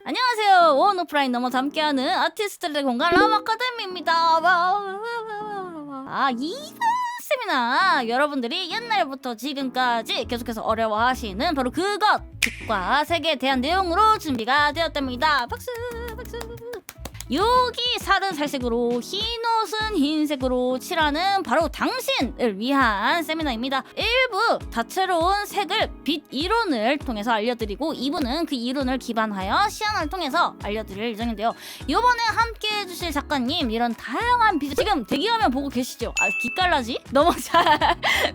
안녕하세요. 온 오프라인 넘어서 함께하는 아티스트들의 공간 람 아카데미입니다. 이번 세미나 여러분들이 옛날부터 지금까지 계속해서 어려워하시는 바로 그것 빛과 색에 대한 내용으로 준비가 되었답니다. 박수 박수. 여기 살은 살색으로 흰 옷은 흰색으로 칠하는 바로 당신을 위한 세미나입니다. 1부 다채로운 색을 빛 이론을 통해서 알려드리고 2부는 그 이론을 기반하여 시연을 통해서 알려드릴 예정인데요. 이번에 함께 해주실 작가님 이런 다양한 빛 지금 대기화면 보고 계시죠? 기깔나지? 너무 잘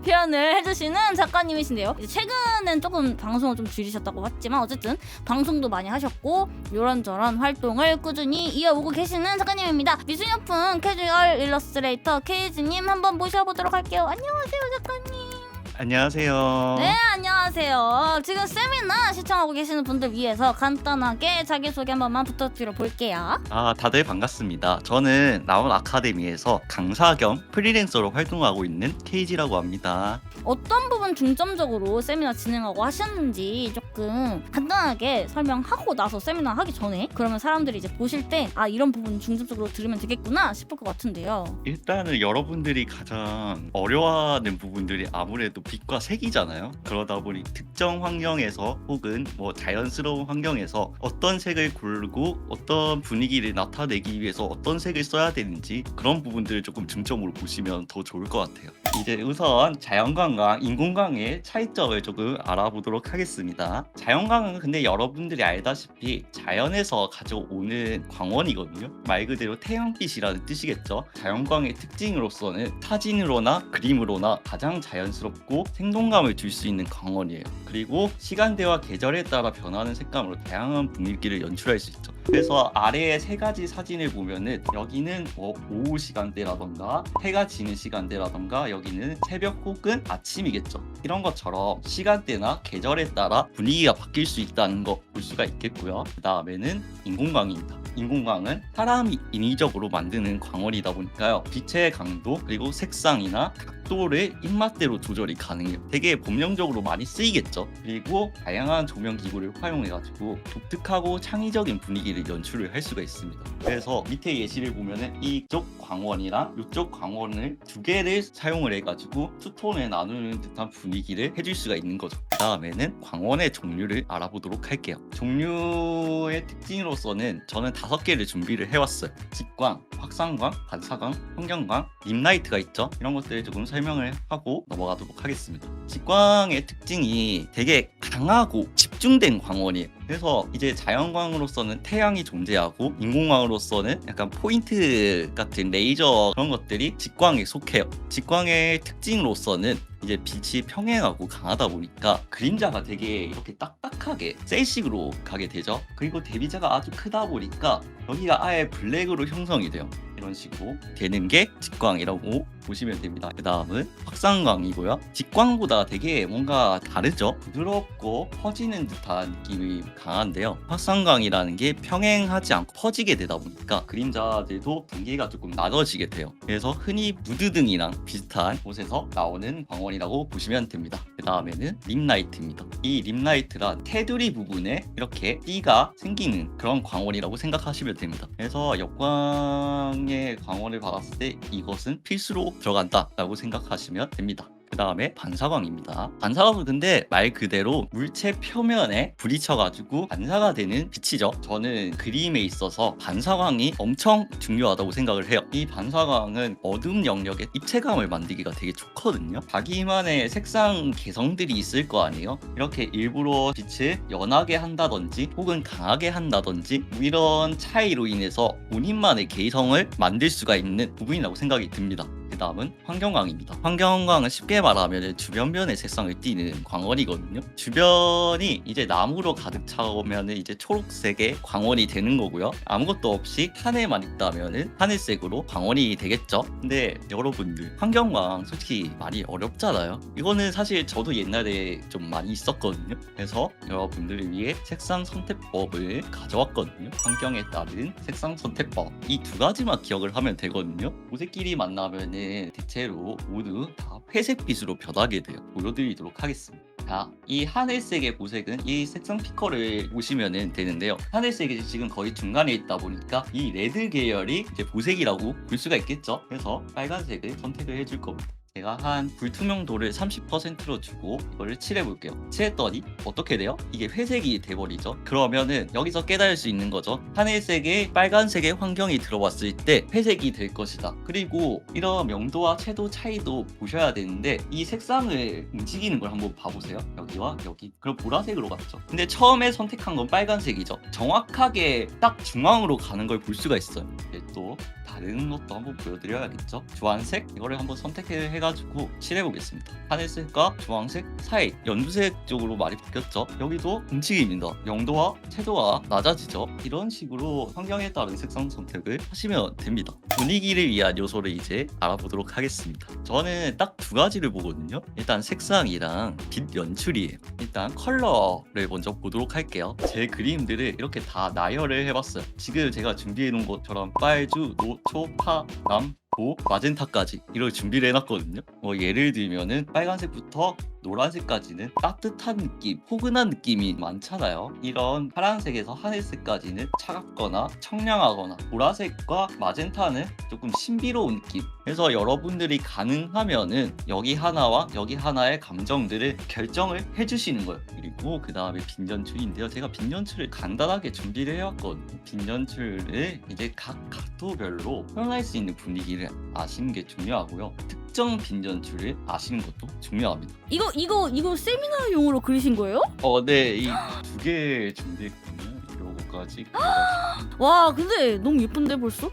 표현을 해주시는 작가님이신데요. 이제 최근엔 조금 방송을 좀 줄이셨다고 했지만 어쨌든 방송도 많이 하셨고 이런저런 활동을 꾸준히 이어오고 계시는 작가님입니다. 미술용품 캐주얼 일러스트레이터 케이즈님 한번 모셔보도록 할게요. 안녕하세요, 작가님. 안녕하세요. 네, 안녕하세요. 지금 세미나 시청하고 계시는 분들 위해서 간단하게 자기소개 한 번만 부탁드려 볼게요. 다들 반갑습니다. 저는 나온 아카데미에서 강사 겸 프리랜서로 활동하고 있는 케이지라고 합니다. 어떤 부분 중점적으로 세미나 진행하고 하셨는지 조금 간단하게 설명하고 나서 세미나 하기 전에 그러면 사람들이 이제 보실 때 이런 부분 중점적으로 들으면 되겠구나 싶을 것 같은데요. 일단은 여러분들이 가장 어려워하는 부분들이 아무래도 빛과 색이잖아요. 그러다 보니 특정 환경에서 혹은 뭐 자연스러운 환경에서 어떤 색을 고르고 어떤 분위기를 나타내기 위해서 어떤 색을 써야 되는지 그런 부분들을 조금 중점으로 보시면 더 좋을 것 같아요. 이제 우선 자연광과 인공광의 차이점을 조금 알아보도록 하겠습니다. 자연광은 근데 여러분들이 알다시피 자연에서 가져오는 광원이거든요. 말 그대로 태양빛이라는 뜻이겠죠. 자연광의 특징으로서는 사진으로나 그림으로나 가장 자연스럽고 생동감을 줄 수 있는 광원이에요. 그리고 시간대와 계절에 따라 변하는 색감으로 다양한 분위기를 연출할 수 있죠. 그래서 아래에 세 가지 사진을 보면은 여기는 뭐 오후 시간대라던가 해가 지는 시간대라던가 여기는 새벽 혹은 아침이겠죠. 이런 것처럼 시간대나 계절에 따라 분위기가 바뀔 수 있다는 거 볼 수가 있겠고요. 그 다음에는 인공광입니다. 인공광은 사람이 인위적으로 만드는 광원이다 보니까요. 빛의 강도 그리고 색상이나 각도를 입맛대로 조절이 가능해요. 되게 본능적으로 많이 쓰이겠죠. 그리고 다양한 조명 기구를 활용해가지고 독특하고 창의적인 분위기를 연출을 할 수가 있습니다. 그래서 밑에 예시를 보면은 이쪽 광원이랑 이쪽 광원을 두 개를 사용을 해가지고 투톤을 나누는 듯한 분위기를 해줄 수가 있는 거죠. 그 다음에는 광원의 종류를 알아보도록 할게요. 종류의 특징으로서는 저는 5개를 준비를 해왔어요. 직광, 확산광, 반사광, 환경광, 림라이트가 있죠. 이런 것들을 조금 설명을 하고 넘어가도록 하겠습니다. 직광의 특징이 되게 강하고 집중된 광원이에요. 그래서 이제 자연광으로서는 태양이 존재하고 인공광으로서는 약간 포인트 같은 레이저 그런 것들이 직광에 속해요. 직광의 특징으로서는 이제 빛이 평행하고 강하다 보니까 그림자가 되게 이렇게 딱딱하게 셀식으로 가게 되죠. 그리고 대비자가 아주 크다 보니까 여기가 아예 블랙으로 형성이 돼요. 이런 식으로 되는 게 직광이라고 보시면 됩니다. 그 다음은 확산광이고요. 직광보다 되게 뭔가 다르죠. 부드럽고 퍼지는 듯한 느낌이 강한데요. 확산광이라는 게 평행하지 않고 퍼지게 되다 보니까 그림자들도 단계가 조금 나눠지게 돼요. 그래서 흔히 무드등이랑 비슷한 곳에서 나오는 광원이라고 보시면 됩니다. 그 다음에는 림라이트입니다. 이 림라이트란 테두리 부분에 이렇게 띠가 생기는 그런 광원이라고 생각하시면 됩니다. 그래서 역광의 광원을 받았을 때 이것은 필수로 들어간다 라고 생각하시면 됩니다. 그 다음에 반사광입니다. 반사광은 근데 말 그대로 물체 표면에 부딪혀가지고 반사가 되는 빛이죠. 저는 그림에 있어서 반사광이 엄청 중요하다고 생각을 해요. 이 반사광은 어두운 영역에 입체감을 만들기가 되게 좋거든요. 자기만의 색상 개성들이 있을 거 아니에요. 이렇게 일부러 빛을 연하게 한다든지 혹은 강하게 한다든지 이런 차이로 인해서 본인만의 개성을 만들 수가 있는 부분이라고 생각이 듭니다. 그 다음은 환경광입니다. 환경광은 쉽게 말하면 주변면의 색상을 띠는 광원이거든요. 주변이 이제 나무로 가득 차오면 이제 초록색의 광원이 되는 거고요. 아무것도 없이 하늘만 있다면 하늘색으로 광원이 되겠죠. 근데 여러분들 환경광 솔직히 많이 어렵잖아요. 이거는 사실 저도 옛날에 좀 많이 있었거든요. 그래서 여러분들을 위해 색상 선택법을 가져왔거든요. 환경에 따른 색상 선택법 이 두 가지만 기억을 하면 되거든요. 모색끼리 만나면은 대체로 모두 다 회색빛으로 변하게 돼요. 보여드리도록 하겠습니다. 자, 이 하늘색의 보색은 이 색상 피커를 보시면 되는데요. 하늘색이 지금 거의 중간에 있다 보니까 이 레드 계열이 이제 보색이라고 볼 수가 있겠죠. 그래서 빨간색을 선택을 해줄 겁니다. 제가 한 불투명도를 30%로 주고 이거를 칠해 볼게요. 칠했더니 어떻게 돼요? 이게 회색이 돼버리죠. 그러면은 여기서 깨달을 수 있는 거죠. 하늘색에 빨간색의 환경이 들어왔을 때 회색이 될 것이다. 그리고 이런 명도와 채도 차이도 보셔야 되는데 이 색상을 움직이는 걸 한번 봐보세요. 여기와 여기. 그럼 보라색으로 갔죠. 근데 처음에 선택한 건 빨간색이죠. 정확하게 딱 중앙으로 가는 걸 볼 수가 있어요. 또 다른 것도 한번 보여드려야겠죠. 주황색 이거를 한번 선택해가지고 칠해보겠습니다. 하늘색과 주황색 사이 연두색 쪽으로 많이 바뀌었죠. 여기도 움직임입니다. 영도와 채도가 낮아지죠. 이런 식으로 환경에 따른 색상 선택을 하시면 됩니다. 분위기를 위한 요소를 이제 알아보도록 하겠습니다. 저는 딱 두 가지를 보거든요. 일단 색상이랑 빛 연출이에요. 일단 컬러를 먼저 보도록 할게요. 제 그림들을 이렇게 다 나열을 해봤어요. 지금 제가 준비해 놓은 것처럼 빨주, 노초, 파, 남, 보, 마젠타까지 이걸 준비를 해놨거든요. 예를 들면은 빨간색부터 노란색까지는 따뜻한 느낌, 포근한 느낌이 많잖아요. 이런 파란색에서 하늘색까지는 차갑거나 청량하거나, 보라색과 마젠타는 조금 신비로운 느낌. 그래서 여러분들이 가능하면은 여기 하나와 여기 하나의 감정들을 결정을 해주시는 거예요. 그리고 그 다음에 빈 연출인데요. 제가 빈 연출을 간단하게 준비를 해왔거든요. 빈 연출을 이제 각 각도별로 표현할 수 있는 분위기를 아시는 게 중요하고요. 특정 빈 연출을 아시는 것도 중요합니다. 이거 세미나용으로 그리신 거예요? 네, 이 두 개 준비했거든요. 요거까지. 와, 근데 너무 예쁜데 벌써?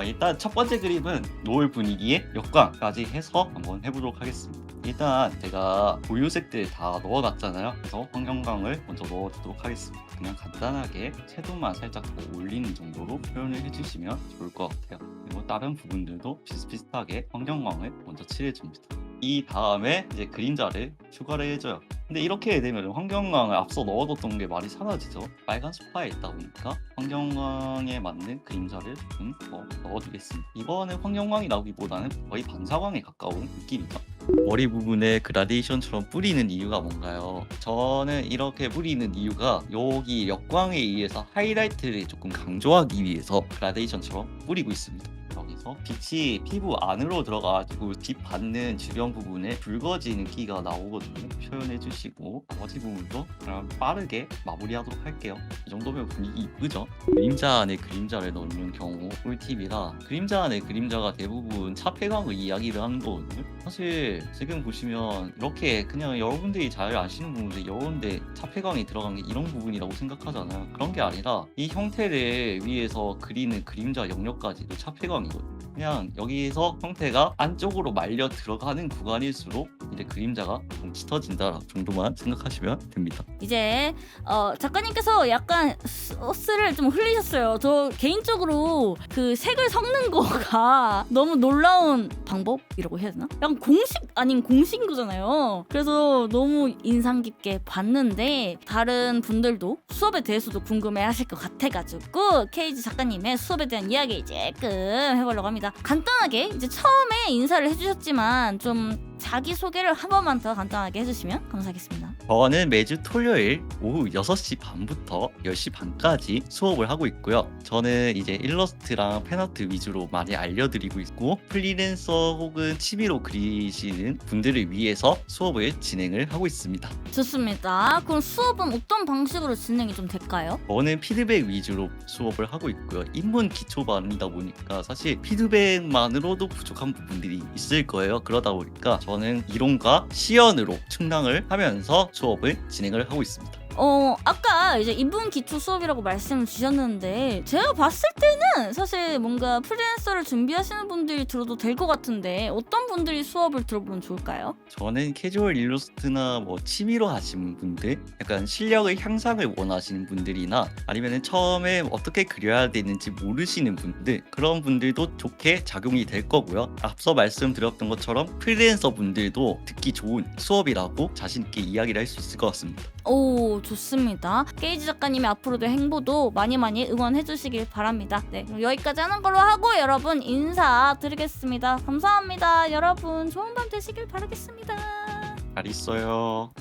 일단 첫 번째 그림은 노을 분위기의 역광까지 해서 한번 해보도록 하겠습니다. 일단 제가 고유색들 다 넣어놨잖아요. 그래서 환경광을 먼저 넣어두도록 하겠습니다. 그냥 간단하게 채도만 살짝 더 올리는 정도로 표현을 해주시면 좋을 것 같아요. 그리고 다른 부분들도 비슷비슷하게 환경광을 먼저 칠해줍니다. 이 다음에 이제 그림자를 추가를 해줘요. 근데 이렇게 되면 환경광을 앞서 넣어뒀던 게 많이 사라지죠. 빨간 소파에 있다 보니까 환경광에 맞는 그림자를 좀 더 넣어두겠습니다. 이거는 환경광이 나오기보다는 거의 반사광에 가까운 느낌이죠. 머리 부분에 그라데이션처럼 뿌리는 이유가 뭔가요? 저는 이렇게 뿌리는 이유가 여기 역광에 의해서 하이라이트를 조금 강조하기 위해서 그라데이션처럼 뿌리고 있습니다. 여기서 빛이 피부 안으로 들어가가지고 빛 받는 주변 부분에 붉어지는 기가 나오거든요. 표현해 주시고 나머지 부분도 그럼 빠르게 마무리하도록 할게요. 이 정도면 분위기 이쁘죠? 그림자 안에 그림자를 넣는 경우 꿀팁이라, 그림자 안에 그림자가 대부분 차폐광을 이야기를 하는 거거든요. 사실 지금 보시면 이렇게 그냥 여러분들이 잘 아시는 부분들 여러 군데 차폐광이 들어간 게 이런 부분이라고 생각하잖아요. 그런 게 아니라 이 형태를 위해서 그리는 그림자 영역까지도 차폐광이거든요. 그냥 여기서 형태가 안쪽으로 말려 들어가는 구간일수록 이제 그림자가 좀 짙어진다 정도만 생각하시면 됩니다. 이제 작가님께서 약간 소스를 좀 흘리셨어요. 저 개인적으로 그 색을 섞는 거가 너무 놀라운 방법이라고 해야 되나? 약간 공식 아닌 공식인 거잖아요. 그래서 너무 인상 깊게 봤는데 다른 분들도 수업에 대해서도 궁금해하실 것 같아가지고 케이지 작가님의 수업에 대한 이야기 조금 해보려고 합니다. 간단하게 이제 처음에 인사를 해주셨지만 좀 자기소개를 한 번만 더 간단하게 해주시면 감사하겠습니다. 저는 매주 토요일 오후 6시 반부터 10시 반까지 수업을 하고 있고요. 저는 이제 일러스트랑 팬아트 위주로 많이 알려드리고 있고, 프리랜서 혹은 취미로 그리시는 분들을 위해서 수업을 진행을 하고 있습니다. 좋습니다. 그럼 수업은 어떤 방식으로 진행이 좀 될까요? 저는 피드백 위주로 수업을 하고 있고요. 입문 기초반이다 보니까 사실 피드백만으로도 부족한 부분들이 있을 거예요. 그러다 보니까 저는 이론과 시연으로 충당을 하면서 수업을 진행을 하고 있습니다. 아까 이제 입문 기초 수업이라고 말씀을 주셨는데 제가 봤을 때는 사실 뭔가 프리랜서를 준비하시는 분들이 들어도 될 것 같은데 어떤 분들이 수업을 들어보면 좋을까요? 저는 캐주얼 일러스트나 뭐 취미로 하시는 분들, 약간 실력의 향상을 원하시는 분들이나 아니면 처음에 어떻게 그려야 되는지 모르시는 분들, 그런 분들도 좋게 작용이 될 거고요. 앞서 말씀드렸던 것처럼 프리랜서 분들도 듣기 좋은 수업이라고 자신 있게 이야기를 할 수 있을 것 같습니다. 오, 좋습니다. 케이지 작가님의 앞으로도 행보도 많이 응원해 주시길 바랍니다. 네, 그럼 여기까지 하는 걸로 하고 여러분 인사드리겠습니다. 감사합니다. 여러분 좋은 밤 되시길 바라겠습니다. 잘 있어요.